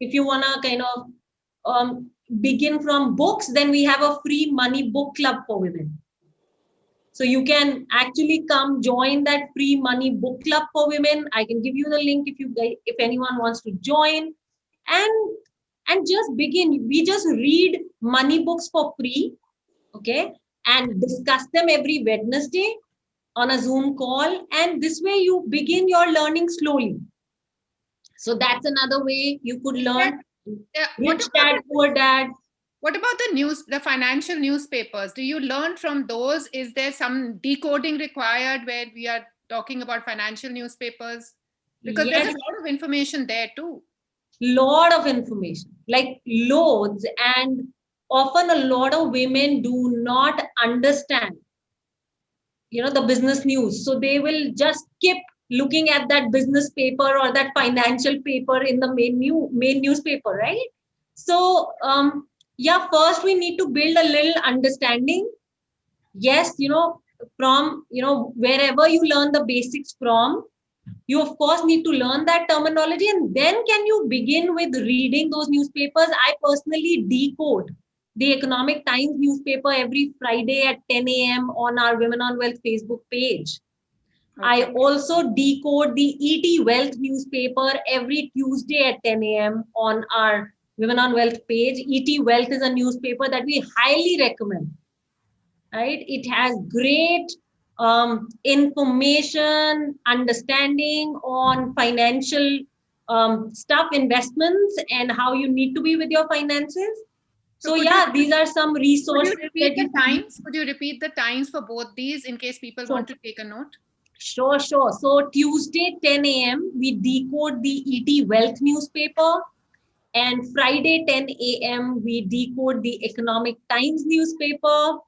If you want to kind of begin from books, then we have a free money book club for women. So you can actually come join that free money book club for women. I can give you the link if anyone wants to join, and just begin. We just read money books for free, okay, and discuss them every Wednesday on a Zoom call. And this way you begin your learning slowly. So that's another way you could learn. Rich Dad, Poor Dad. What about the financial newspapers? Do you learn from those? Is there some decoding required where we are talking about financial newspapers? Because there's a lot of information there too. Lot of information, like loads. And often a lot of women do not understand, the business news. So they will just skip looking at that business paper or that financial paper in the main newspaper, right? So, first we need to build a little understanding. Yes, from, wherever you learn the basics from, you of course need to learn that terminology, and then can you begin with reading those newspapers. I personally decode the Economic Times newspaper every Friday at 10 a.m. on our Women on Wealth Facebook page. Okay. I also decode the ET Wealth newspaper every Tuesday at 10 a.m. on our Women on Wealth page. ET Wealth is a newspaper that we highly recommend. Right? It has great information, understanding on financial stuff, investments, and how you need to be with your finances. So these are some resources. Could you repeat the times for both these in case people want to take a note? Sure. So Tuesday 10 a.m. we decode the ET Wealth newspaper. And Friday 10 a.m. we decode the Economic Times newspaper.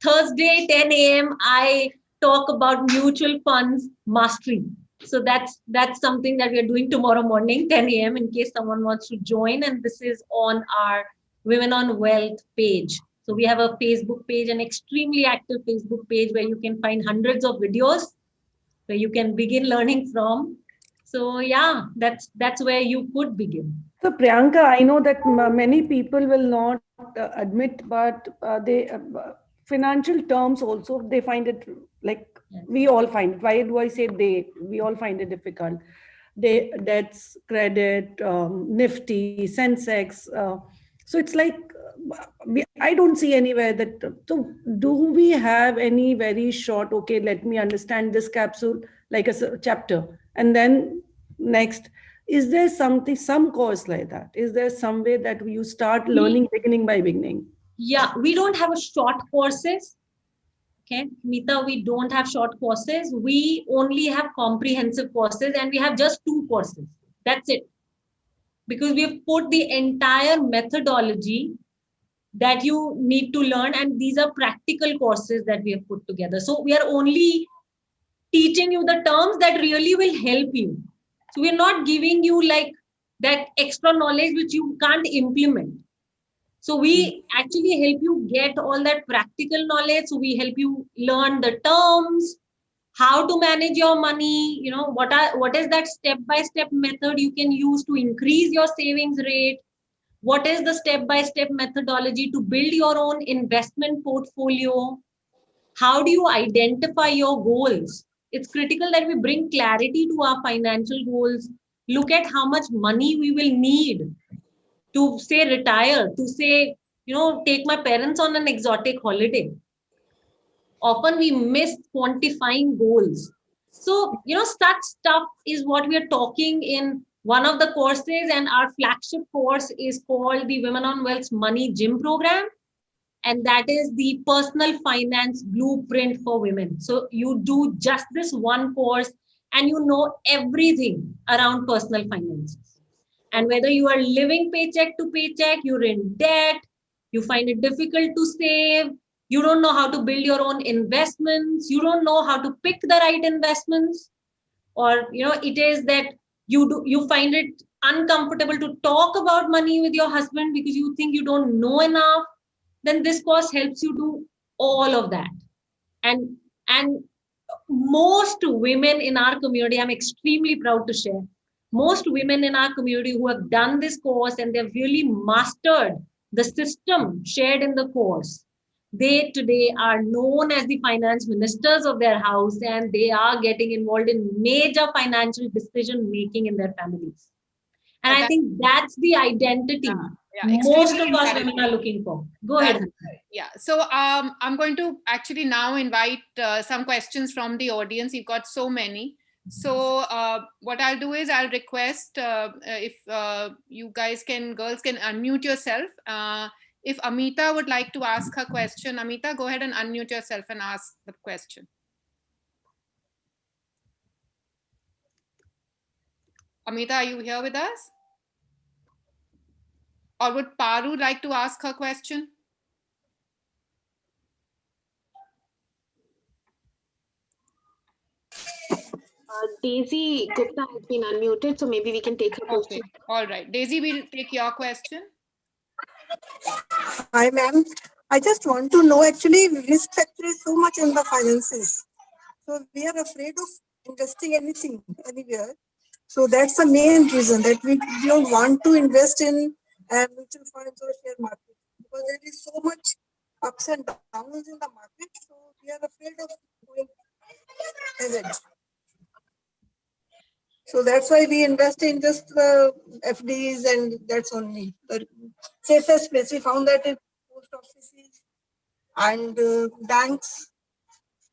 Thursday 10 a.m. I talk about mutual funds mastery. So that's something that we are doing tomorrow morning 10 a.m. in case someone wants to join, and this is on our Women on Wealth page. So we have a Facebook page, an extremely active Facebook page where you can find hundreds of videos where you can begin learning from. So yeah, that's where you could begin. So Priyanka, I know that many people will not admit, but financial terms also, they find it like, Yes. we all find it. Why do I say they? We all find it difficult. Debts, credit, Nifty, Sensex. So it's like, I don't see anywhere that. So do we have any very short, okay, let me understand this capsule, like a chapter, and then next? Is there some course like that? Is there some way that you start learning beginning by beginning? Yeah, we don't have a short courses. Okay, Meeta, we don't have short courses. We only have comprehensive courses, and we have just 2 courses. That's it. Because we've put the entire methodology that you need to learn, and these are practical courses that we have put together. So we are only teaching you the terms that really will help you. So we're not giving you like that extra knowledge which you can't implement. So we actually help you get all that practical knowledge. So we help you learn the terms, how to manage your money, what is that step-by-step method you can use to increase your savings rate, what is the step-by-step methodology to build your own investment portfolio, how do you identify your goals. It's critical that we bring clarity to our financial goals, look at how much money we will need to say retire, to say, take my parents on an exotic holiday. Often we miss quantifying goals. So, such stuff is what we are talking in one of the courses, and our flagship course is called the Women on Wealth Money Gym Program. And that is the personal finance blueprint for women. So you do just this one course and you know everything around personal finances. And whether you are living paycheck to paycheck, you're in debt, you find it difficult to save, you don't know how to build your own investments, you don't know how to pick the right investments, or it is that you find it uncomfortable to talk about money with your husband because you think you don't know enough, then this course helps you do all of that. And most women in our community, I'm extremely proud to share, most women in our community who have done this course and they've really mastered the system shared in the course, they today are known as the finance ministers of their house, and they are getting involved in major financial decision making in their families. And I think that's the identity most of us women are looking for. Go ahead. Yeah. So I'm going to actually now invite some questions from the audience. You've got so many. So what I'll do is I'll request if you girls can unmute yourself. If Amita would like to ask her question, Amita, go ahead and unmute yourself and ask the question. Amita, are you here with us? Or would Paru like to ask her question? Daisy Gupta has been unmuted, so maybe we can take her question. Okay. All right. Daisy, we'll take your question. Hi, ma'am. I just want to know, actually, risk factor is so much in the finances. So we are afraid of investing anything, anywhere. So that's the main reason that we don't want to invest in mutual funds or share market, because there is so much ups and downs in the market. So we are afraid of going ahead. So that's why we invest in just FDs, and that's only the safest place. We found that in post offices and banks,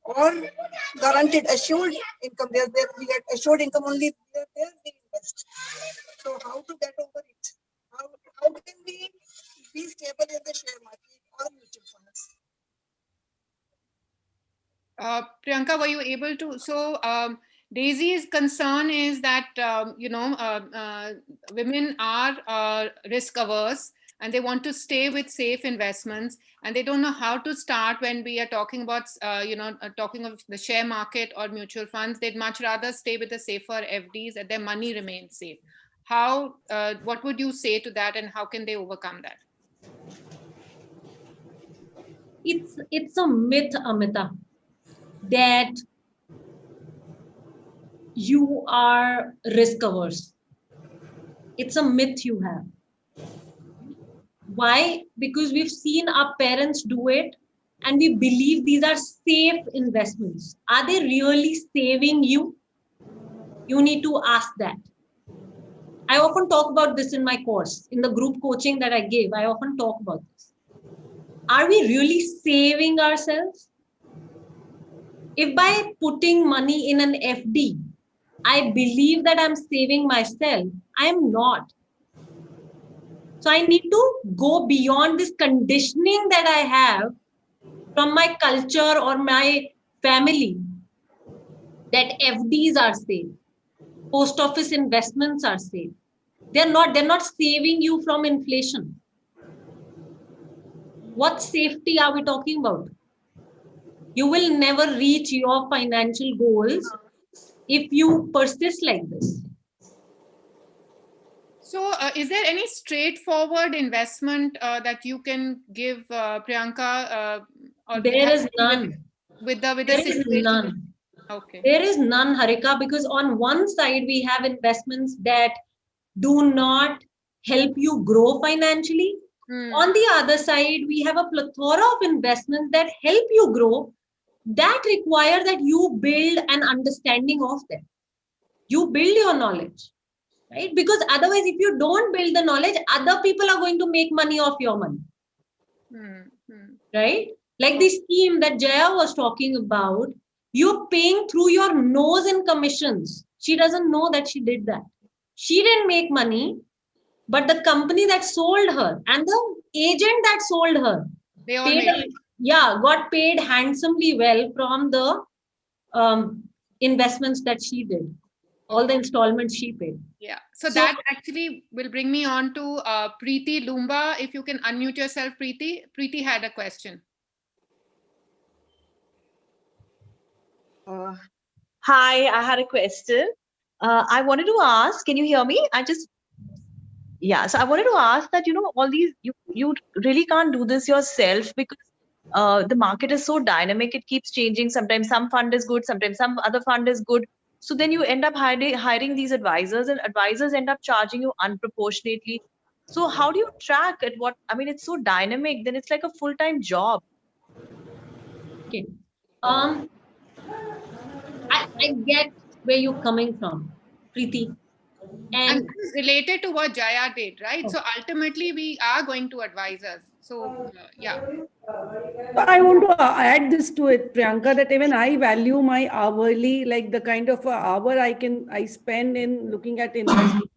or guaranteed assured income. There we get assured income only. There we invest. So how to get over it? How can we be stable in the share market or mutual funds? Priyanka, were you able to? So Daisy's concern is that, women are risk averse and they want to stay with safe investments, and they don't know how to start when we are talking about, talking of the share market or mutual funds. They'd much rather stay with the safer FDs and their money remains safe. How, what would you say to that, and how can they overcome that? It's a myth, Amita, that you are risk averse. It's a myth you have. Why? Because we've seen our parents do it and we believe these are safe investments. Are they really saving you? You need to ask that. I often talk about this in my course, in the group coaching that I gave. I often talk about this. Are we really saving ourselves? If by putting money in an FD, I believe that I'm saving myself, I am not. So I need to go beyond this conditioning that I have from my culture or my family that FDs are safe, post office investments are safe. They're not saving you from inflation. What safety are we talking about? You will never reach your financial goals if you persist like this. So is there any straightforward investment that you can give, Priyanka? Or There is none. With the There is situation? none. Okay. There is none, Harika, because on one side we have investments that do not help you grow financially. On the other side, we have a plethora of investments that help you grow, that require that you build an understanding of them. You build your knowledge, right? Because otherwise, if you don't build the knowledge, other people are going to make money off your money, right? Like the scheme that Jaya was talking about, you're paying through your nose in commissions. She doesn't know that she did that. She didn't make money, but the company that sold her and the agent that sold her got paid handsomely well from the investments that she did, all the installments she paid. Yeah. So that actually will bring me on to Preeti Lumba. If you can unmute yourself, Preeti. Preeti had a question. Hi, I had a question. I wanted to ask, can you hear me? So I wanted to ask that, all these, you really can't do this yourself because the market is so dynamic. It keeps changing. Sometimes some fund is good, sometimes some other fund is good. So then you end up hiring these advisors, and advisors end up charging you unproportionately. So how do you track it? It's so dynamic, then it's like a full-time job. Okay. I get where you're coming from, Preeti. And this is related to what Jaya did, right? So ultimately, we are going to advisors. So, yeah. So I want to add this to it, Priyanka, that even I value my hourly, like the kind of hour I spend in looking at investment,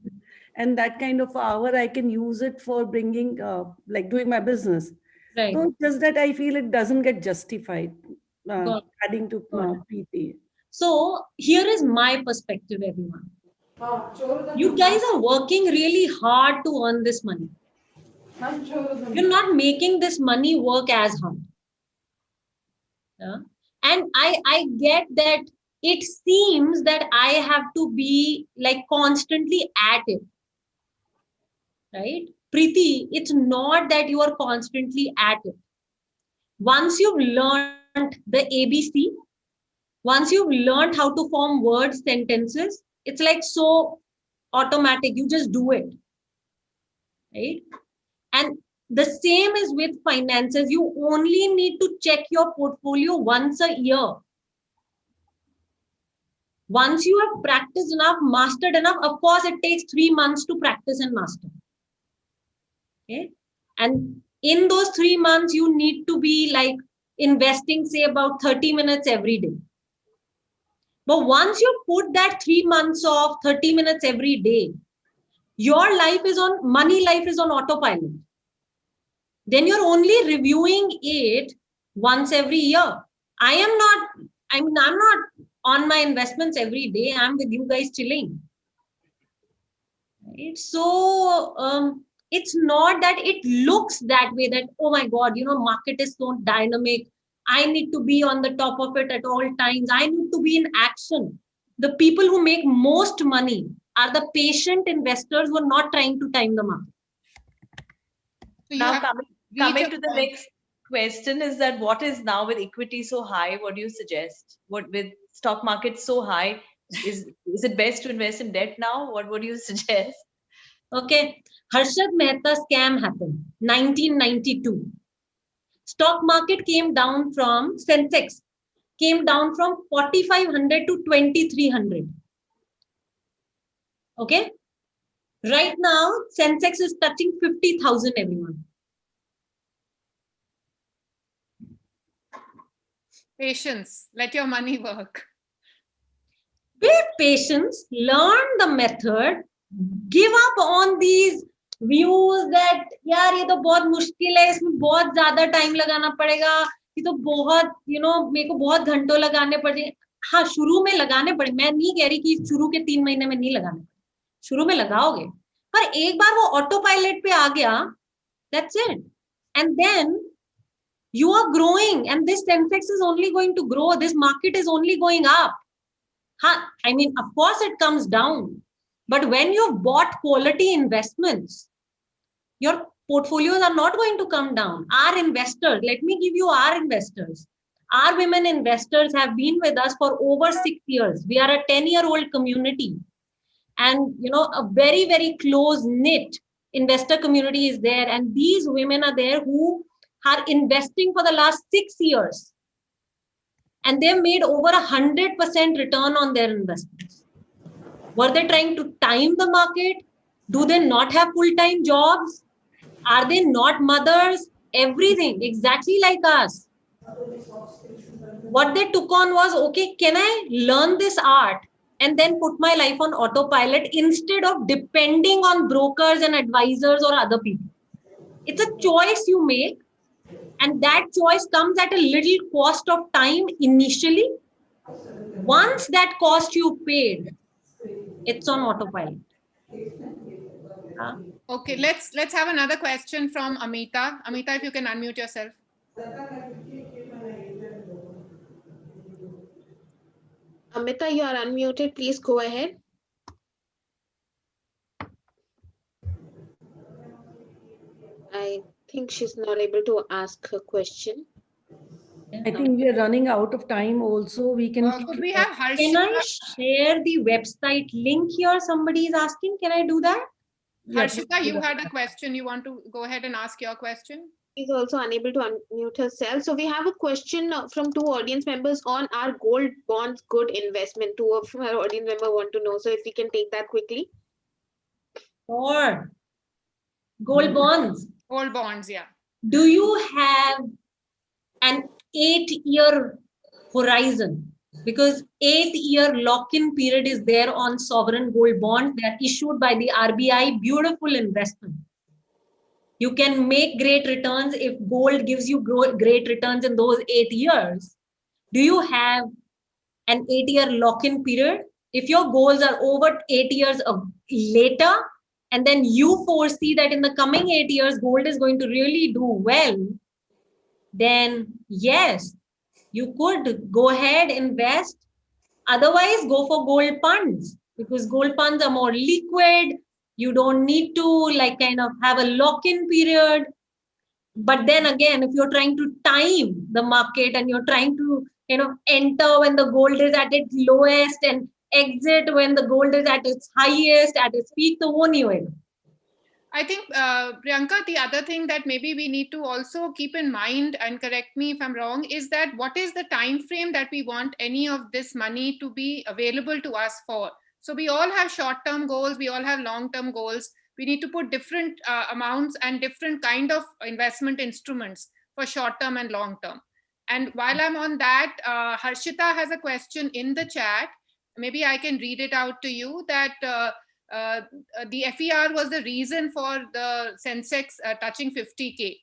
and that kind of hour I can use it for bringing, like doing my business. Right. So just that I feel it doesn't get justified, adding to PT. So here is my perspective, everyone. You guys are working really hard to earn this money. You're not making this money work as hard. Yeah? And I get that it seems that I have to be like constantly at it. Right? Preeti, it's not that you are constantly at it. Once you've learned the ABC, once you've learned how to form words, sentences, it's like so automatic. You just do it. Right? And the same is with finances. You only need to check your portfolio once a year. Once you have practiced enough, mastered enough, of course, it takes 3 months to practice and master. Okay. And in those 3 months, you need to be like investing, say, about 30 minutes every day. But once you put that 3 months of 30 minutes every day, your money life is on autopilot. Then you're only reviewing it once every year. I'm not on my investments every day. I'm with you guys chilling. Right? So it's not that it looks that way, that, oh my God, market is so dynamic. I need to be on the top of it at all times. I need to be in action. The people who make most money are the patient investors who are not trying to time the market. So you Now have coming to the next question is that what is now with equity so high? What do you suggest? What with stock market so high? Is it best to invest in debt now? What would you suggest? Okay. Harshad Mehta scam happened 1992. Stock market came down from Sensex, came down from 4,500 to 2,300. Okay. Right now, Sensex is touching 50,000 everyone. patience. Let your money work. With patience, learn the method, give up on these views that यार ये तो बहुत मुश्किल है, इसमें बहुत ज्यादा time लगाना पड़ेगा, ये तो बहुत मेरे को बहुत घंटों लगाने पड़े. हाँ, शुरू में लगाने पड़े. मैं नहीं कह रही कि शुरू के 3 महीने में नहीं लगाने पड़े. शुरू में लगाओगे, पर एक बार वो ऑटो पायलट पे आ गया, that's it. And then you are growing, and this Sensex is only going to grow. This market is only going up. I mean, of course it comes down, but when you've bought quality investments, your portfolios are not going to come down. Our investors, let me give you our investors. Our women investors have been with us for over 6 years. We are a 10-year-old community, and a very, very close knit investor community is there. And these women are there who are investing for the last 6 years. And they've made over 100% return on their investments. Were they trying to time the market? Do they not have full-time jobs? Are they not mothers? Everything, exactly like us. What they took on was, okay, can I learn this art and then put my life on autopilot instead of depending on brokers and advisors or other people? It's a choice you make. And that choice comes at a little cost of time initially. Once that cost you paid, it's on autopilot. Okay, let's have another question from Amita. Amita, if you can unmute yourself. Amita, you are unmuted. Please go ahead. I think she's not able to ask her question. I think we are running out of time also. We can. Could we have Harshita? Can I share the website link here? Somebody is asking. Can I do that? Harshita, you had a question. You want to go ahead and ask your question? She's also unable to unmute herself. So we have a question from 2 audience members on our gold bonds good investment. 2 of our audience members want to know. So if we can take that quickly. Sure. Gold bonds. Gold bonds, yeah. Do you have an 8-year horizon? Because 8-year lock-in period is there on sovereign gold bonds. They are issued by the RBI. Beautiful investment. You can make great returns if gold gives you great returns in those 8 years. Do you have an 8-year lock-in period? If your goals are over 8 years later, and then you foresee that in the coming 8 years, gold is going to really do well, then yes, you could go ahead, invest. Otherwise, go for gold funds, because gold funds are more liquid. You don't need to kind of have a lock-in period. But then again, if you're trying to time the market and you're trying to enter when the gold is at its lowest and exit when the gold is at its highest, at its peak, the one you will. I think, Priyanka, the other thing that maybe we need to also keep in mind, and correct me if I'm wrong, is that what is the time frame that we want any of this money to be available to us for? So we all have short-term goals, we all have long-term goals. We need to put different amounts and different kind of investment instruments for short-term and long-term. And while I'm on that, Harshita has a question in the chat. Maybe I can read it out to you, that the FER was the reason for the Sensex touching 50K.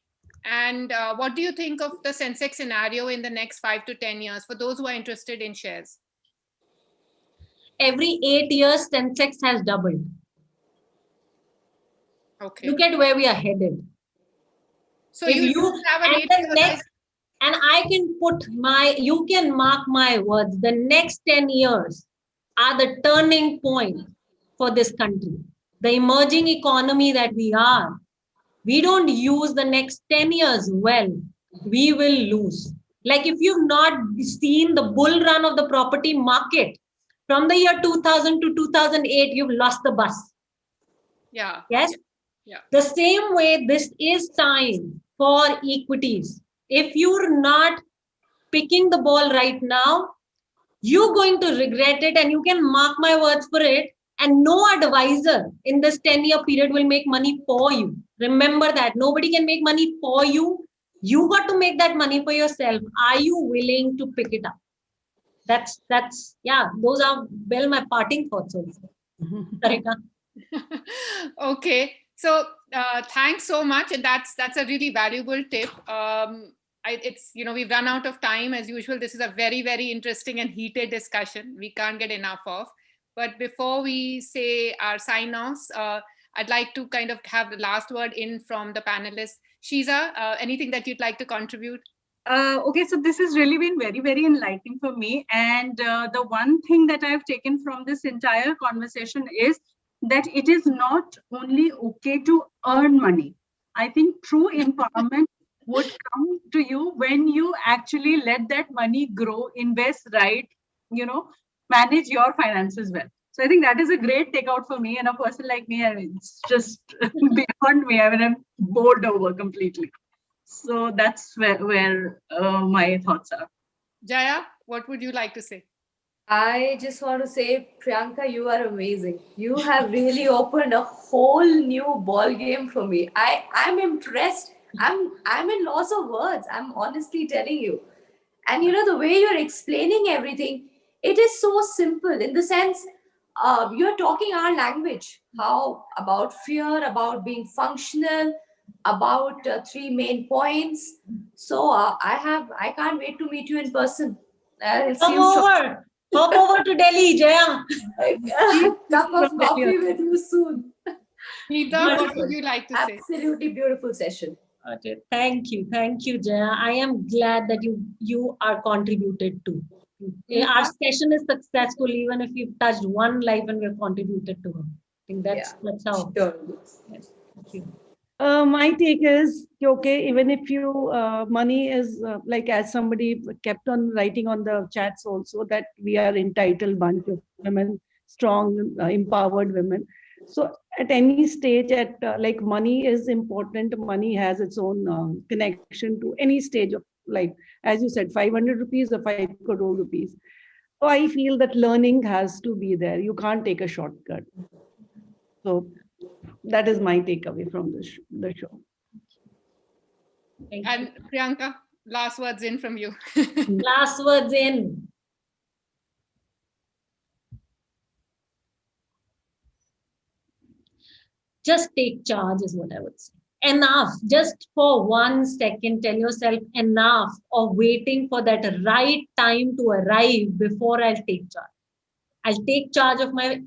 And what do you think of the Sensex scenario in the next 5 to 10 years for those who are interested in shares? Every 8 years, Sensex has doubled. Okay. Look at where we are headed. So you have an 8-year horizon. And I can put you can mark my words, the next 10 years are the turning point for this country. The emerging economy that we are, we don't use the next 10 years well, we will lose. Like if you've not seen the bull run of the property market from the year 2000 to 2008, you've lost the bus. Yeah. Yes. Yeah. The same way, this is time for equities. If you're not picking the ball right now, you're going to regret it, and you can mark my words for it. And no advisor in this 10-year period will make money for you. Remember that. Nobody can make money for you. You got to make that money for yourself. Are you willing to pick it up? That's those are my parting thoughts also. Harika. Okay. So thanks so much. And that's a really valuable tip. It's, we've run out of time as usual. This is a very, very interesting and heated discussion. We can't get enough of. But before we say our sign-offs, I'd like to kind of have the last word in from the panelists. Shiza, anything that you'd like to contribute? Okay, so this has really been very, very enlightening for me. And the one thing that I've taken from this entire conversation is that it is not only okay to earn money. I think true empowerment would come to you when you actually let that money grow, invest right, manage your finances well. So I think that is a great takeout for me. And a person like me, it's just beyond me. I mean, I'm bored over completely. So that's where my thoughts are. Jaya, what would you like to say? I just want to say, Priyanka, you are amazing. You have really opened a whole new ball game for me. I'm impressed. I'm in loss of words. I'm honestly telling you. And the way you're explaining everything, it is so simple in the sense you're talking our language. How about fear, about being functional, about three main points. So I can't wait to meet you in person. I'll see you Hop over to Delhi, Jaya. Cup of coffee with you soon. Meeta, what would you like to say? Absolutely beautiful session. Okay, thank you, Jaya. I am glad that you are contributed to. Our session is successful even if you've touched one life and we've contributed to her. I think that's how. Sure. Yes, thank you. My take is, okay, even if you money is like, as somebody kept on writing on the chats also, that we are entitled bunch of women, strong, empowered women. So at any stage, like money is important. Money has its own connection to any stage of life. As you said, 500 rupees or 5 crore rupees. So I feel that learning has to be there. You can't take a shortcut. So that is my takeaway from the show. And Priyanka, last words in from you. Last words in. Just take charge is what I would say. Enough. Just for 1 second, tell yourself enough of waiting for that right time to arrive before I'll take charge. I'll take charge of my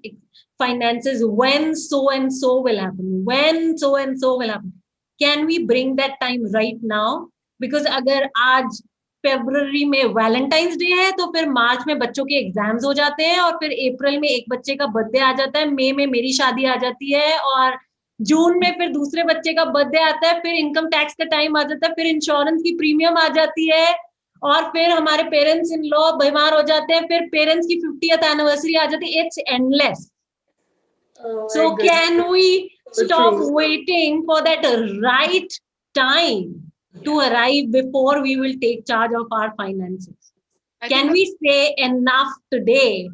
finances when so and so will happen. When so and so will happen. Can we bring that time right now? Because अगर आज फरवरी में Valentine's day है तो फिर मार्च में बच्चों के exams हो जाते हैं और फिर अप्रैल में एक बच्चे का बर्थडे आ जाता है, मई में मेरी शादी आ जाती है और जून में फिर दूसरे बच्चे का बर्थडे आता है, फिर इनकम टैक्स का टाइम आ जाता है, फिर इंश्योरेंस की प्रीमियम आ जाती है और फिर हमारे पेरेंट्स इन लॉ बीमार हो जाते हैं, फिर पेरेंट्स की 50th एनिवर्सरी आ जाती है. It's endless. So can we stop waiting for that right time to arrive before we will take charge of our finances? Can we say enough today?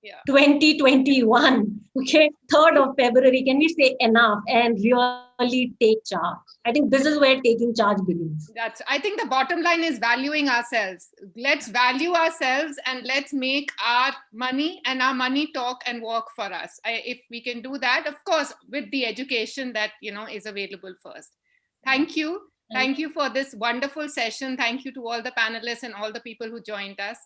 Yeah. 2021, okay, 3rd of February, can we say enough and really take charge? I think this is where taking charge begins. I think the bottom line is valuing ourselves. Let's value ourselves and let's make our money and our money talk and work for us. If we can do that, of course, with the education that, is available first. Thank you. Thank you for this wonderful session. Thank you to all the panelists and all the people who joined us.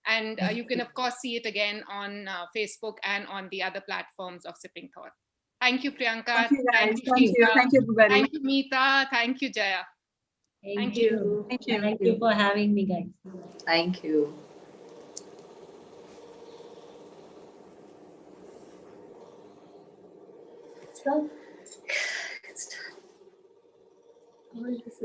And you can, of course, see it again on Facebook and on the other platforms of Sipping Thought. Thank you, Priyanka. Thank you, guys. Thank you, Thank you. Sheeta. Thank you, everybody. Thank you, Meeta. Thank you, Jaya. Thank you. Thank you. Thank you for having me, guys. Thank you. So, all this